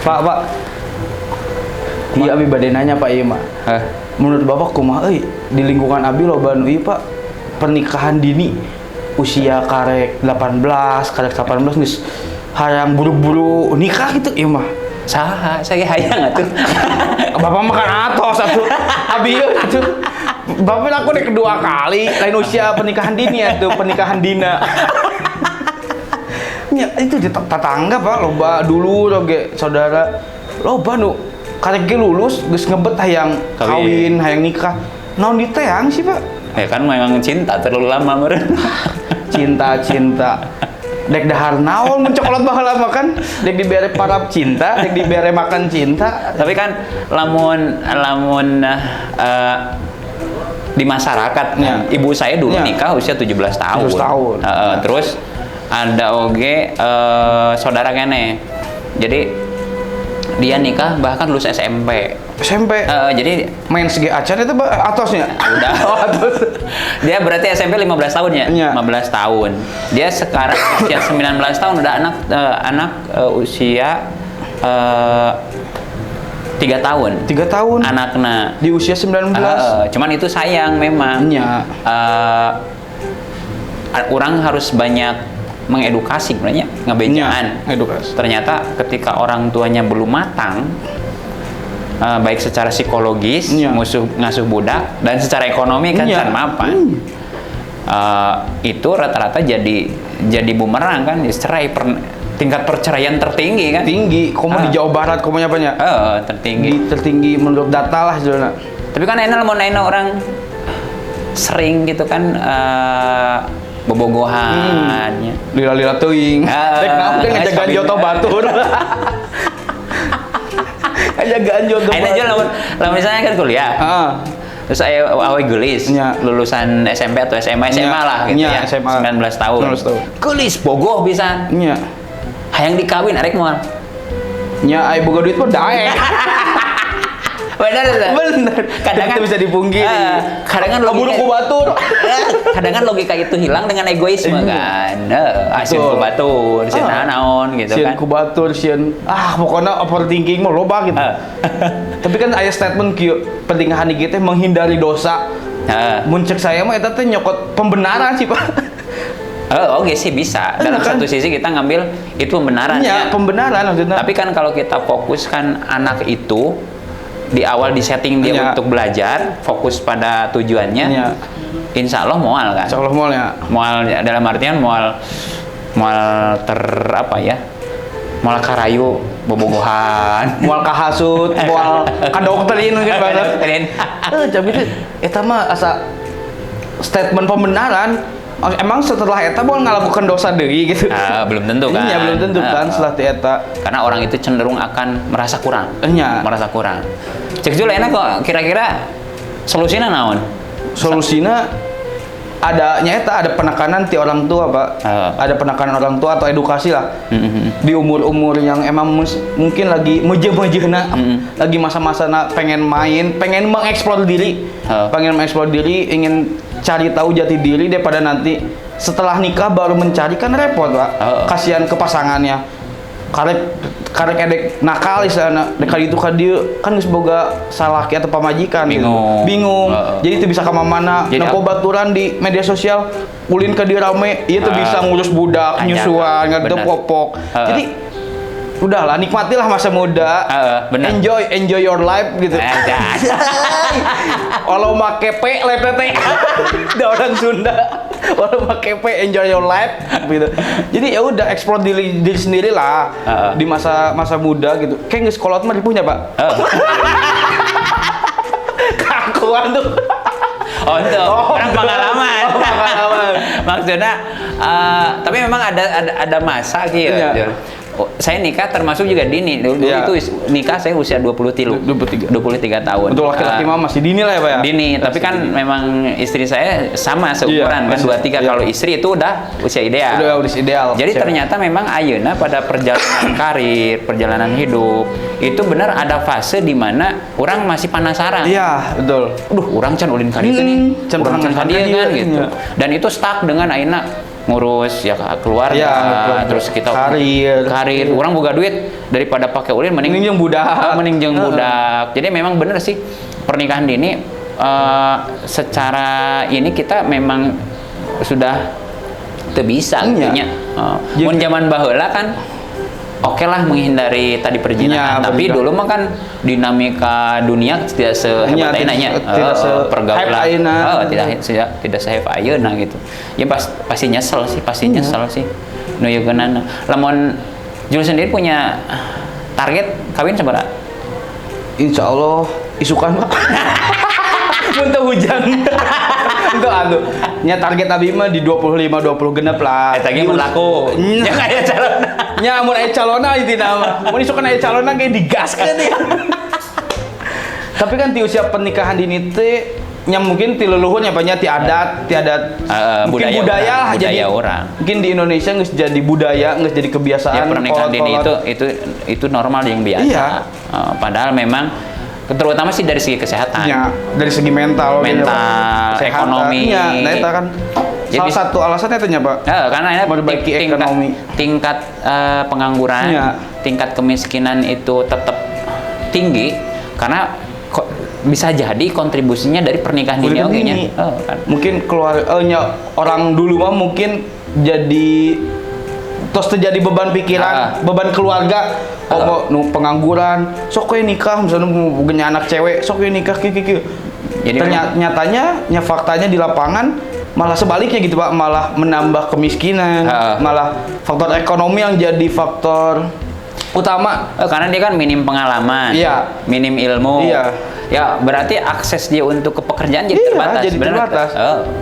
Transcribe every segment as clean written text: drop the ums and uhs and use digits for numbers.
Pak. Iya abi bade nanya Pak ieu mah. Menurut Bapak kumaha euy di lingkungan abi loba nu ieu Pak pernikahan dini usia karek 18, karek 18 geus hayang buru-buru nikah gitu ieu mah. Saha, saya hayang atuh. Bapak makan atos atuh. Abi ieu atuh. Bapak aku udah kedua kali lain usia pernikahan dini atuh, pernikahan dina. Ya, itu di tetangga Pak loba dulu oge saudara loba nu karek ge lulus geus ngebet hayang kawin, hayang nikah. Naon diteang sih Pak? Ya kan memang cinta terlalu lama meureun. Cinta. Dek dahar naon mencokolot baheula mah kan dek dibere parab cinta, dek dibere makan cinta. Tapi kan lamun di masyarakat ya. Ibu saya dulu ya. nikah usia 17 tahun. 17 tahun. Terus ada oge saudara kene. Jadi dia nikah bahkan lulus SMP. Jadi main segi acan itu atosnya. Udah. Atos. Dia berarti SMP 15 tahun ya? Ya. 15 tahun. Dia sekarang usia 19 tahun udah anak usia 3 tahun. 3 tahun. Anaknya Di usia 19. Cuman itu sayang memang. Iya. Orang harus banyak mengedukasi sebenarnya ngebejaan. Edukasi. Ternyata ketika orang tuanya belum matang, baik secara psikologis, ngasuh budak, dan secara ekonomi kan can mapan. Itu rata-rata jadi bumerang kan, cerai tingkat perceraian tertinggi kan? Tinggi. Komo di Jawa Barat komonya banyak. Tertinggi menurut data lah sebenarnya. Tapi kan enak mau nanya orang sering gitu kan bobogohan. Lila-lila teuing. Dek naon teh ngajagaan joto batur. Ngajagaan joto batur. Ayeuna aja lamun misalnya kan kuliah. Terus saya awe geulis, lulusan SMP atau SMA lah gitu ya. 19 tahun. Geulis bogoh pisan. Nya. Hayang dikawin arek moal. Nya aya boga duit mah daek. Bener. Kadang itu bisa dipungkiri. Kadang logika ku batur. Kadang logika itu hilang dengan egoisme kan. Asin ku batur, sieun naon gitu kan. Sieun ku batur, sieun pokoknya overthinking mah loba gitu. Tapi kan aya statement kieu, pernikahan ieu teh menghindari dosa. Mun ceuk saya mah eta teh nyokot pembenaran sih, Pak. Oke sih bisa. Dalam satu sisi kita ngambil itu pembenaran ya. Pembenaran maksudnya. Tapi kan kalau kita fokuskan anak itu di awal di setting dia untuk belajar, fokus pada tujuannya, insya Allah mual kan? Insya Allah mual ya. Mual dalam artian mual mual karayu, bobogohan, mual kahasut, mual kadoktrin mungkin banget. Tapi itu eta mah asa statement pembenaran. Emang setelah eta mau ngalakukan dosa deui gitu. Belum tentu kan. Iya, belum tentu kan setelah eta. Karena orang itu cenderung akan merasa kurang. Merasa kurang. Cek dulu enak kok kira-kira solusinya naon? Solusinya ada penekanan ti orang tua, Pak. Ada penekanan orang tua atau edukasi lah. Di umur-umur yang emang mungkin lagi mejeh-mejehna, lagi masa-masa pengen main, pengen mengeksplor diri. Ingin cari tahu jati diri daripada nanti setelah nikah baru mencari kan repot Pak. Kasihan ke pasangannya. Karek edek nakal isana dek itu ka dieu kan geus boga salaki atau pamajikan bingung. Jadi itu bisa ka mana nepo baturan di media sosial ulin ka dieu rame ieu teh bisa ngurus budak nyusuan ngadep popok. Jadi udahlah nikmatilah masa muda. Enjoy your life gitu. Walau make pe lepete. Da orang Sunda. Walau make pe enjoy your life gitu. Jadi ya udah eksplor diri sendiri lah di masa muda gitu. Kayak geus kolot mah dipunya, Pak. Kakuan tuh. Untuk orang pengalaman. Maksudnya tapi memang ada masa gitu. Saya nikah termasuk juga dini. Dulu itu nikah saya usia 23 tahun. Untuk laki-laki mah masih dini lah ya, Pak ya. Dini, tapi kan memang istri saya sama seumuran kan 23. Kalau istri itu udah usia ideal. Udah ideal. Jadi ternyata memang ayeuna pada perjalanan karir, perjalanan hidup itu benar ada fase di mana orang masih penasaran. Iya, betul. Orang can ulin ka dieu nih. Urang can ka dieu kan gitu. Dan itu stuck dengan ayeuna ngurus ya keluarga, ya, terus kita karir. Orang boga duit daripada pakai ulin mending jeung budak. Mending jeung budak. Jadi memang bener sih pernikahan dini secara ini kita memang sudah teu bisa gitu nya. Mun zaman baheula kan oke lah menghindari tadi perjinahan, tapi dulu mah kan dinamika dunia tidak sehebat ayeuna, pergaulan tidak sehebat ayeuna gitu. Ya pasti nyesel sih. Nu yeunana. Lamun Jul sendiri punya target kawin sabaraha? Insya Allah isukan Pak. Untuk hujan. Untuk nya target abi mah di 25 20 genep lah. Eta ge mun laku. Ya aya calonna. Nya mun aya calonna intina mah. Mun isukan aya calonna ge digaskeun ya. Tapi kan di usia pernikahan dini teh nya mungkin ti leluhur nya banyak ti adat mungkin budaya lah jadi orang. Mungkin di Indonesia geus jadi budaya, geus jadi kebiasaan. Ya pernikahan dini itu normal yang biasa. Iya. Padahal memang terutama sih dari segi kesehatan, ya, dari segi mental, ekonomi. Ya, nah itu kan salah satu alasannya itu Pak. Karena ini tingkat pengangguran, tingkat kemiskinan itu tetap tinggi karena bisa jadi kontribusinya dari pernikahan dini kan. Mungkin orang dulu mah mungkin jadi terus terjadi beban pikiran, beban keluarga, pengangguran, sok we nikah, misalnya punya anak cewek, sok we nikah, Jadi nyatanya, faktanya di lapangan malah sebaliknya gitu Pak, malah menambah kemiskinan, malah faktor ekonomi yang jadi faktor utama. Karena dia kan minim pengalaman, minim ilmu. Ya berarti akses dia untuk ke pekerjaan jadi terbatas. Jadi terbatas.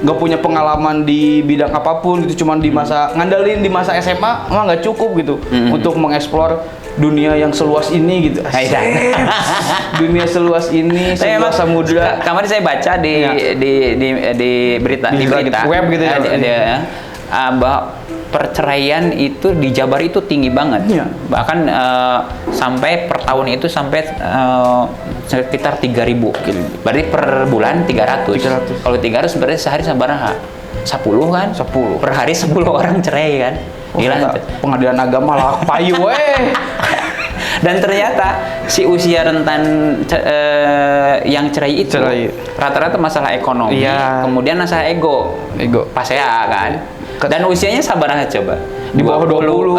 Gak punya pengalaman di bidang apapun gitu, cuman di masa ngandelin di masa SMA mah nggak cukup gitu untuk mengeksplor dunia yang seluas ini gitu. Dunia seluas ini, seluas samudra. Kemarin saya baca di berita web gitu ya. Bahwa perceraian itu di Jabar itu tinggi banget. Bahkan sampai per tahun itu sampai sekitar 3.000. Berarti per bulan 300. Kalau 300 berarti sehari sabaraha? 10 kan? 10. Per hari 10 orang cerai kan? Gila. Pengadilan agama lah payu Dan ternyata si usia rentan yang cerai itu rata-rata masalah ekonomi, kemudian masalah ego. Pasea kan. Dan usianya sabaraha coba? Di bawah 20.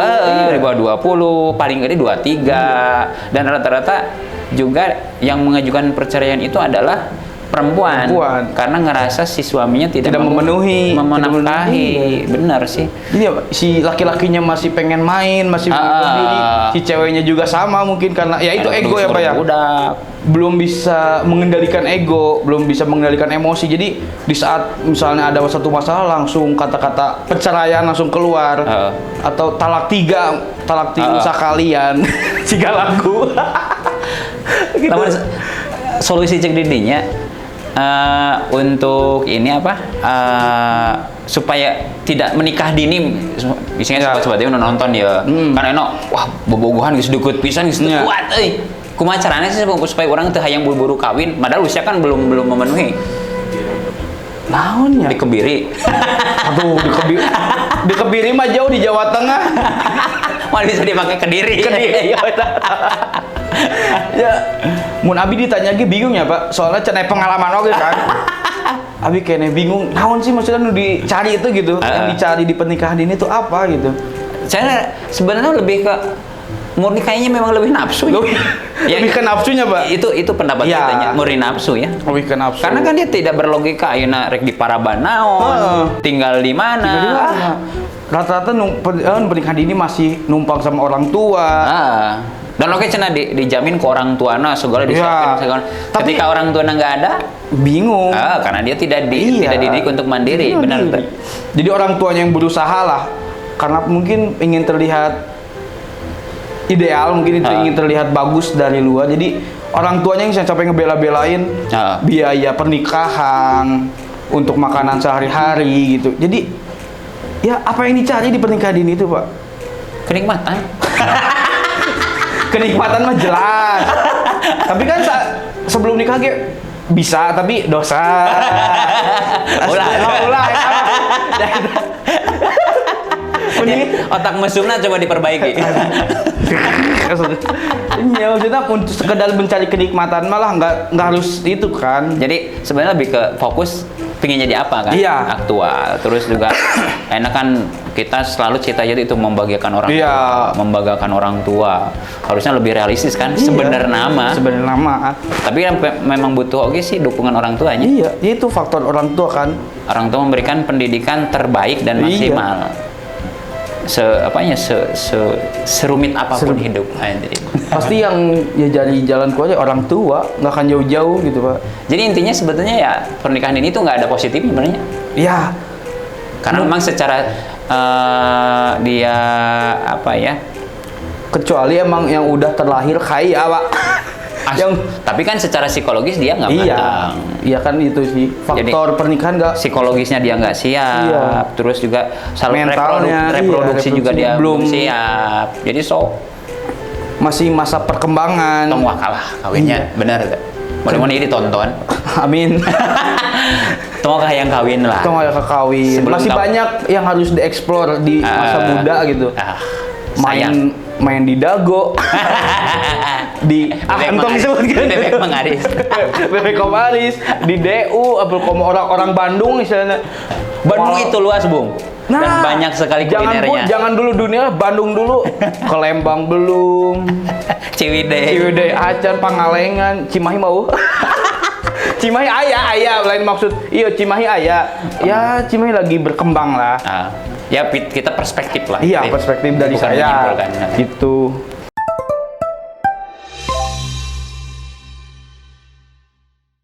Di bawah 20, paling gede 23. Dan rata-rata juga yang mengajukan perceraian itu adalah perempuan. Karena ngerasa si suaminya tidak menafkahi. Benar sih. Jadi si laki-lakinya masih pengen main, masih berdiri. Si ceweknya juga sama mungkin karena ya itu ego ya Pak ya. Belum bisa mengendalikan ego, belum bisa mengendalikan emosi. Jadi di saat misalnya ada satu masalah langsung kata-kata perceraian langsung keluar atau talak tiga sekalian jika laku. Gitu. Solusi cek didinya untuk ini apa supaya tidak menikah dini, misalnya sobat-sobatnya nonton ya kan enak, wah bobogohan geus deukeut pisan geus kuat kumaha caranya sih supaya orang teu hayang buru-buru kawin padahal usia kan belum memenuhi. Naon ya? Dikebiri. Aduh, dikebiri mah jauh di Jawa Tengah. Malah bisa dipakai Kediri. Ya, mun abi ditanya ge bingung ya Pak, soalnya cenah pengalaman oge kan. Abi kayaknya bingung, naon sih maksudnya nu dicari itu gitu, yang dicari di pernikahan ini tuh apa gitu. Saya sebenarnya lebih ke murni kayaknya memang lebih nafsu ya. Lebih ke nafsunya Pak. Itu pendapat katanya murni nafsu ya. Lebih ke nafsu. Karena kan dia tidak berlogika ayeuna rek di Paraban naon, tinggal di mana. Rata-rata pernikahan dini masih numpang sama orang tua. Dan oke cenah dijamin ke orang tuana segala disiapin segala. Ketika orang tuana nggak ada, bingung. Karena dia tidak dididik untuk mandiri, benar. Jadi orang tuanya yang berusaha lah, karena mungkin ingin terlihat ideal, mungkin ingin terlihat bagus dari luar. Jadi orang tuanya yang sampai ngebela-belain biaya pernikahan untuk makanan sehari-hari gitu. Jadi ya apa yang dicari di pernikahan dini itu Pak? Kenikmatan. Kenikmatan mah jelas. Tapi kan sebelum nikah bisa, tapi dosa. Ulah. Otak mesumna coba diperbaiki. Iya, maksudnya untuk sekedar mencari kenikmatan malah nggak harus itu kan. Jadi sebenarnya lebih ke fokus pengen jadi apa kan? Iya. Aktual. Terus juga enak kan kita selalu cita-cita itu membahagiakan orang Iya. tua, membanggakan orang tua. Harusnya lebih realistis kan? Iya. Sebenarnya nama. Sebenarnya nama. Tapi kan memang butuh oke sih dukungan orang tuanya. Iya, itu faktor orang tua kan. Orang tua memberikan pendidikan terbaik dan maksimal. Serumit apapun hidup. Pasti yang ya jadi jalan keluar orang tua, nggak akan jauh-jauh gitu Pak. Jadi intinya sebetulnya ya pernikahan ini tuh nggak ada positifnya sebenarnya. Iya. Karena memang secara dia apa ya? Kecuali emang yang udah terlahir kaya Pak. Tapi kan secara psikologis dia nggak iya, matang. iya kan itu sih faktor pernikahan nggak. Psikologisnya dia nggak siap. Iya. Terus juga mentalnya, reproduksi juga dia belum siap. Jadi masih masa perkembangan. tong wakalah kawinnya, benar gak? Mudah-mudahan ini ditonton. Amin. Tong yang kawin lah. Tong ya kawin. Masih banyak yang harus dieksplor di masa muda gitu. Main di dago. Entong disebut gitu. Bebek mengaris. Bebek komaris di DU apa orang Bandung misalnya. Bandung itu luas, Bung. Dan banyak sekali kulinernya. Jangan dulu dunia, Bandung dulu. Ke Lembang belum. Ciwidey acan, Pangalengan, Cimahi mau. Cimahi ayah lain maksud. Iya, Cimahi ayah. Ya, Cimahi lagi berkembang lah. Ya kita perspektif lah. Iya, perspektif dari saya. Gitu.